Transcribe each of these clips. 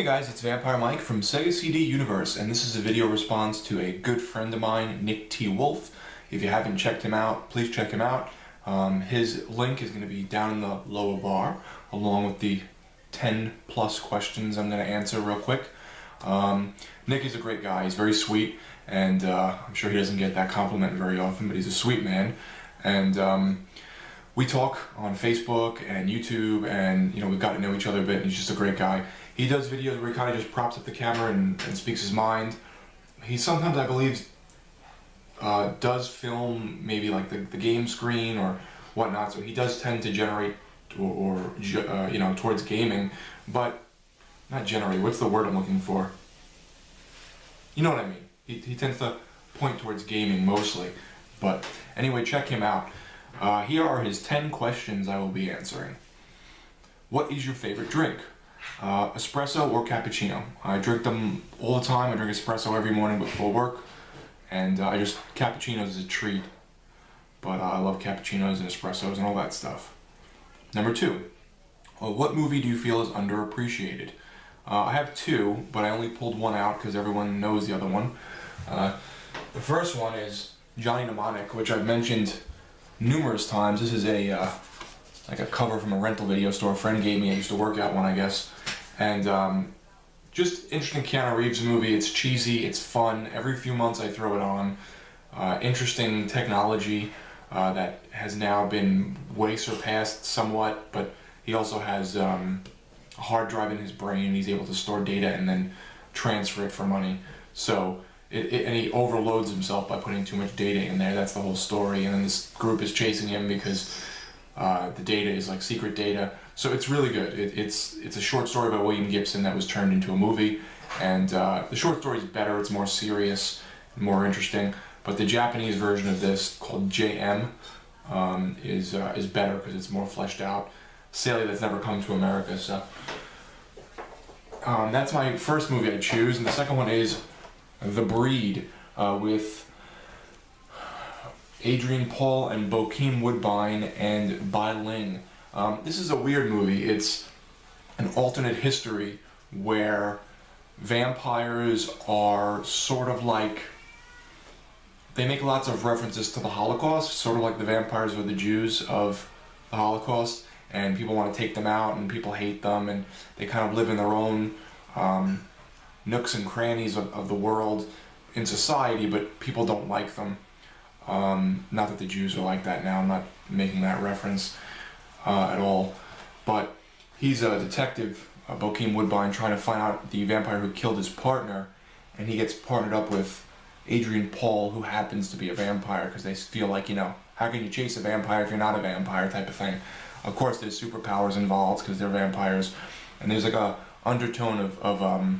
Hey guys, it's Vampire Mike from Sega CD Universe, and this is a video response to a good friend of mine, NickTWolf. If you haven't checked him out, please check him out. His link is going to be down in the lower bar, along with the 10 plus questions I'm going to answer real quick. Nick is a great guy. He's very sweet, and I'm sure he doesn't get that compliment very often, but he's a sweet man. And we talk on Facebook and YouTube, and we've gotten to know each other a bit, and he's just a great guy. He does videos where he kind of just props up the camera and speaks his mind. He sometimes, I believe, does film maybe like the game screen or whatnot, so he does tend to generate or towards gaming, but not generate, what's the word I'm looking for? You know what I mean. He tends to point towards gaming mostly, but anyway, check him out. Here are his 10 questions I will be answering. What is your favorite drink? Espresso or cappuccino? I drink them all the time. I drink espresso every morning before work, and cappuccinos is a treat, but I love cappuccinos and espressos and all that stuff. Number 2, what movie do you feel is underappreciated? I have 2, but I only pulled one out because everyone knows the other one. The first one is Johnny Mnemonic, which I've mentioned numerous times. This is like a cover from a rental video store a friend gave me. I used to work at one, I guess. And just interesting Keanu Reeves movie. It's cheesy, it's fun. Every few months I throw it on. Interesting technology that has now been way surpassed somewhat, but he also has a hard drive in his brain. He's able to store data and then transfer it for money. So and he overloads himself by putting too much data in there. That's the whole story. And then this group is chasing him because the data is like secret data. So it's really good. It's a short story by William Gibson that was turned into a movie. And the short story is better. It's more serious, more interesting. But the Japanese version of this, called JM, is better because it's more fleshed out. Sadly, that's never come to America. So that's my first movie I choose. And the second one is The Breed with Adrian Paul and Bokeem Woodbine and Bai Ling. This is a weird movie. It's an alternate history where vampires are sort of like, they make lots of references to the Holocaust, sort of like the vampires were the Jews of the Holocaust, and people want to take them out and people hate them, and they kind of live in their own nooks and crannies of the world in society, but people don't like them. Not that the Jews are like that now, I'm not making that reference at all, but he's a detective, Bokeem Woodbine, trying to find out the vampire who killed his partner, and he gets partnered up with Adrian Paul, who happens to be a vampire, because they feel like, how can you chase a vampire if you're not a vampire type of thing. Of course there's superpowers involved because they're vampires, and there's like a undertone of I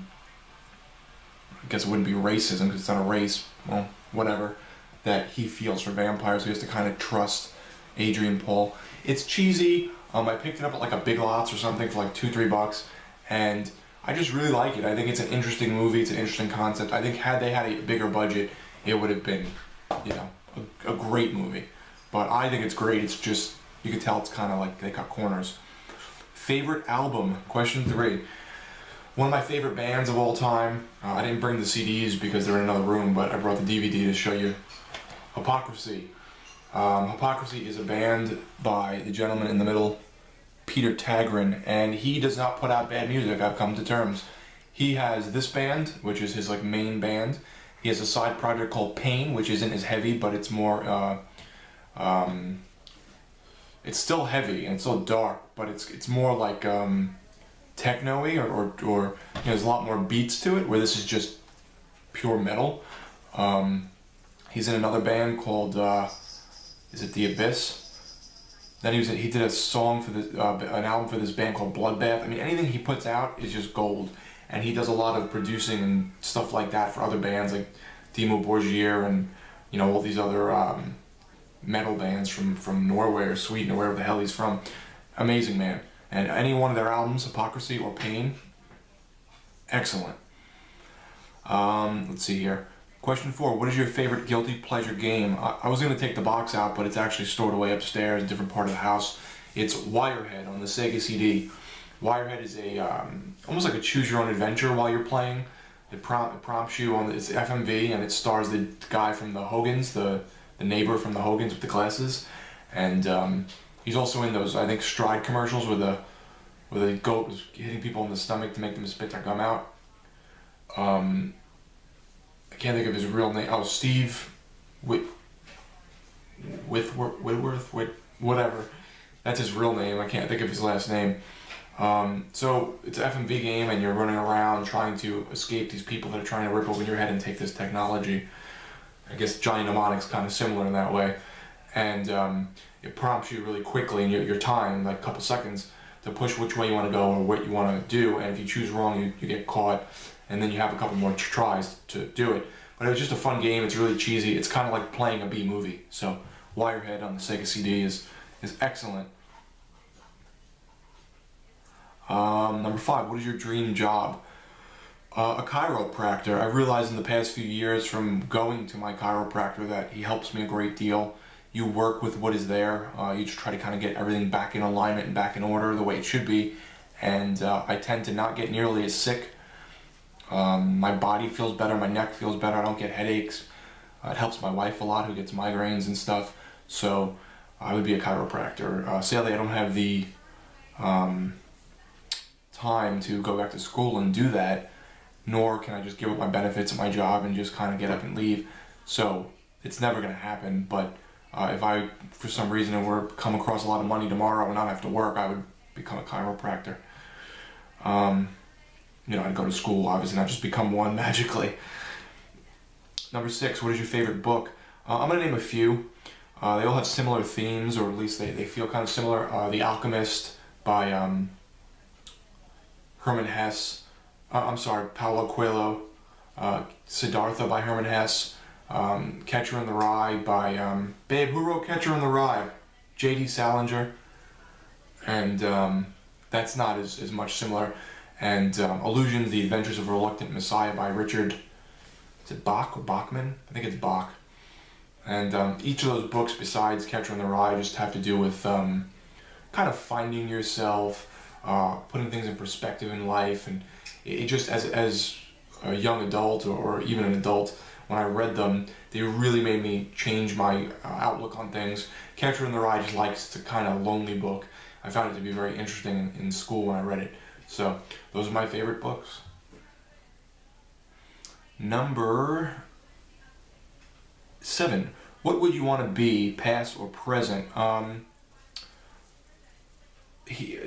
guess it wouldn't be racism because it's not a race, well, whatever, that he feels for vampires. He has to kind of trust Adrian Paul. It's cheesy. I picked it up at like a Big Lots or something for like $2-3, and I just really like it. I think it's an interesting movie. It's an interesting concept. I think had they had a bigger budget, it would have been, a great movie. But I think it's great. It's just, you can tell it's kind of like they cut corners. Favorite album? Question 3. One of my favorite bands of all time. I didn't bring the CDs because they're in another room, but I brought the DVD to show you. Hypocrisy. Hypocrisy is a band by the gentleman in the middle, Peter Tagrin, and he does not put out bad music. I've come to terms. He has this band, which is his like main band. He has a side project called Pain, which isn't as heavy, but it's more it's still heavy and it's still dark, but it's more like techno-y or there's a lot more beats to it, where this is just pure metal. He's in another band called is it The Abyss? Then he did a song for this an album for this band called Bloodbath. I mean, anything he puts out is just gold, and he does a lot of producing and stuff like that for other bands like Dimmu Borgir and all these other metal bands from Norway or Sweden or wherever the hell he's from. Amazing man. And any one of their albums, Hypocrisy or Pain, excellent. Let's see here. Question 4, what is your favorite guilty pleasure game? I was going to take the box out, but it's actually stored away upstairs, a different part of the house. It's Wirehead on the Sega CD. Wirehead is a almost like a choose your own adventure while you're playing. It prompts you on it's FMV, and it stars the guy from the Hogans, the neighbor from the Hogans with the glasses, and he's also in those, I think, Stride commercials where the goat was hitting people in the stomach to make them spit their gum out. I can't think of his real name. Oh, Steve Whitworth, whatever. That's his real name. I can't think of his last name. So it's an FMV game, and you're running around trying to escape these people that are trying to rip open your head and take this technology. I guess Johnny Mnemonic's kind of similar in that way, and it prompts you really quickly in your time, like a couple seconds, to push which way you want to go or what you want to do. And if you choose wrong, you get caught, and then you have a couple more tries to do it. But it was just a fun game. It's really cheesy. It's kind of like playing a B movie. So Wirehead on the Sega CD is excellent. Number 5, what is your dream job? A chiropractor. I realized in the past few years from going to my chiropractor that he helps me a great deal. You work with what is there. You just try to kind of get everything back in alignment and back in order the way it should be. And I tend to not get nearly as sick. My body feels better, my neck feels better, I don't get headaches. It helps my wife a lot who gets migraines and stuff. So I would be a chiropractor. Sadly, I don't have the time to go back to school and do that, nor can I just give up my benefits at my job and just kind of get up and leave. So it's never going to happen, but if I, for some reason, were to come across a lot of money tomorrow and not have to work, I would become a chiropractor. You know, I'd go to school, obviously, not just become one magically. Number 6, what is your favorite book? I'm going to name a few. They all have similar themes, or at least they feel kind of similar. The Alchemist by Herman Hesse. Paulo Coelho. Siddhartha by Herman Hesse. Catcher in the Rye by... Babe, who wrote Catcher in the Rye? J.D. Salinger. And that's not as much similar. And Illusions, The Adventures of a Reluctant Messiah by Richard... Is it Bach or Bachman? I think it's Bach. And each of those books, besides Catcher in the Rye, just have to do with kind of finding yourself, putting things in perspective in life, and it just, as a young adult or even an adult, when I read them, they really made me change my outlook on things. Catcher in the Rye just likes it's a kind of lonely book. I found it to be very interesting in school when I read it. So those are my favorite books. Number 7. What would you want to be, past or present?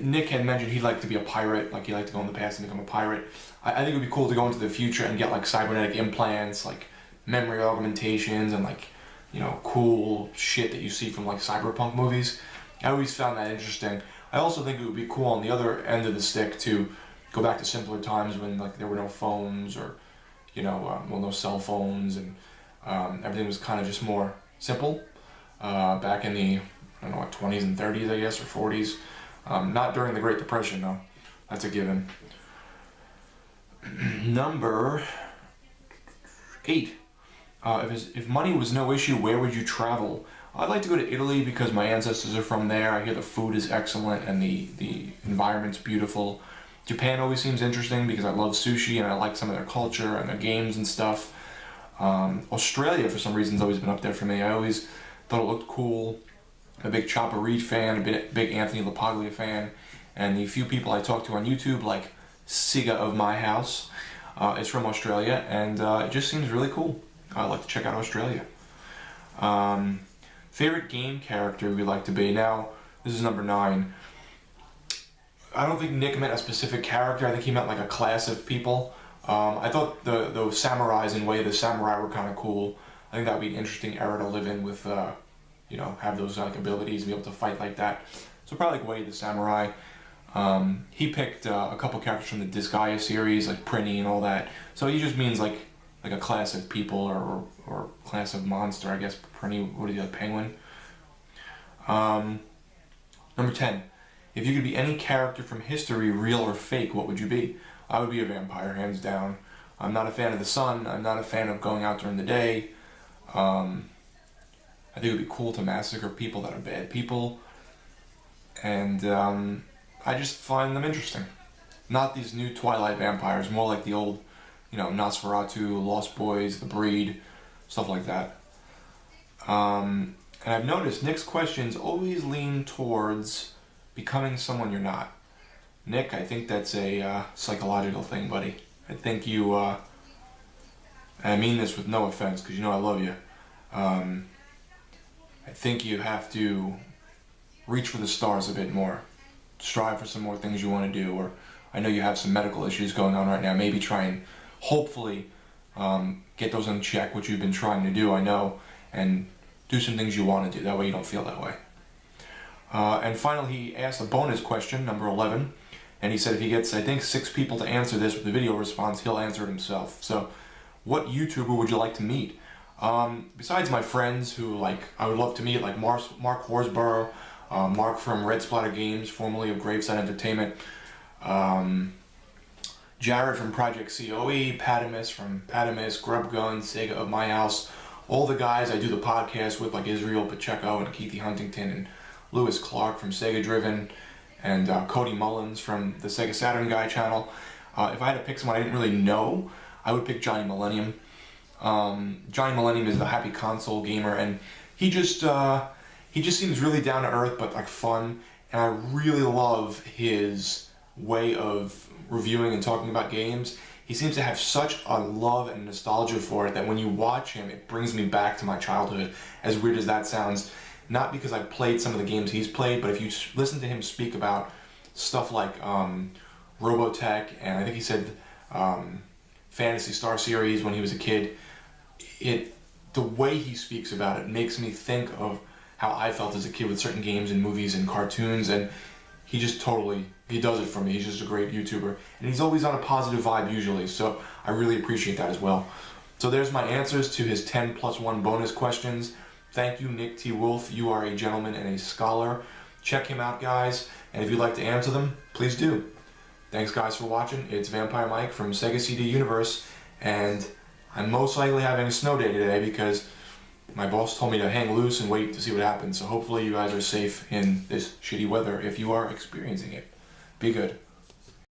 Nick had mentioned he'd like to be a pirate, like he'd like to go in the past and become a pirate. I think it would be cool to go into the future and get like cybernetic implants, like memory augmentations, and like, you know, cool shit that you see from like cyberpunk movies. I always found that interesting. I also think it would be cool on the other end of the stick to go back to simpler times when like there were no phones or, you know, no cell phones, and everything was kind of just more simple. Back in the, I don't know, 20s and 30s, I guess, or 40s. Not during the Great Depression, though. That's a given. Number 8. If money was no issue, where would you travel? I'd like to go to Italy because my ancestors are from there. I hear the food is excellent and the environment's beautiful. Japan always seems interesting because I love sushi and I like some of their culture and their games and stuff. Australia, for some reason, has always been up there for me. I always thought it looked cool. I'm a big Chopper Reed fan, a big Anthony LaPaglia fan, and the few people I talk to on YouTube, like Siga of My House, is from Australia, and it just seems really cool. I'd like to check out Australia. Favorite game character we'd like to be? Now, this is number 9. I don't think Nick meant a specific character. I think he meant like a class of people. I thought the samurais in Way of the Samurai were kind of cool. I think that would be an interesting era to live in with, you know, have those like abilities and be able to fight like that. So probably like Way of the Samurai. He picked a couple characters from the Disgaea series, like Prinny and all that. So he just means like a class of people or class of monster, I guess. Prinny, what is he, a penguin? Number 10. If you could be any character from history, real or fake, what would you be? I would be a vampire, hands down. I'm not a fan of the sun. I'm not a fan of going out during the day. I think it would be cool to massacre people that are bad people. And I just find them interesting. Not these new Twilight vampires, more like the old, Nosferatu, Lost Boys, The Breed, stuff like that. And I've noticed Nick's questions always lean towards becoming someone you're not. Nick, I think that's a psychological thing, buddy. I think you, and I mean this with no offense, because I love you. I think you have to reach for the stars a bit more. Strive for some more things you want to do, or I know you have some medical issues going on right now. Maybe try and hopefully get those in check, which you've been trying to do, I know, and do some things you want to do. That way you don't feel that way. And finally, he asked a bonus question, number 11, and he said if he gets, I think, 6 people to answer this with a video response, he'll answer it himself. So, what YouTuber would you like to meet? Besides my friends who, I would love to meet, like Mark Horsburgh, Mark from Red Splatter Games, formerly of Graveside Entertainment, Jared from Project COE, Patamis from Patamis, Grub Gun, Sega of My House, all the guys I do the podcast with, like Israel Pacheco and Keithy Huntington and Lewis Clark from Sega Driven, and Cody Mullins from the Sega Saturn Guy channel. If I had to pick someone I didn't really know, I would pick Johnny Millennium. Johnny Millennium is a happy console gamer, and he just seems really down to earth, but fun, and I really love his way of reviewing and talking about games. He seems to have such a love and nostalgia for it that when you watch him, it brings me back to my childhood, as weird as that sounds. Not because I've played some of the games he's played, but if you listen to him speak about stuff like Robotech, and I think he said Phantasy Star Series when he was a kid, the way he speaks about it makes me think of how I felt as a kid with certain games and movies and cartoons, and he just he does it for me. He's just a great YouTuber, and he's always on a positive vibe usually, so I really appreciate that as well. So there's my answers to his 10+1 bonus questions. Thank you, NickTWolf. You are a gentleman and a scholar. Check him out, guys, and if you'd like to answer them, please do. Thanks, guys, for watching. It's Vampire Mike from Sega CD Universe, and I'm most likely having a snow day today because my boss told me to hang loose and wait to see what happens. So hopefully you guys are safe in this shitty weather if you are experiencing it. Be good.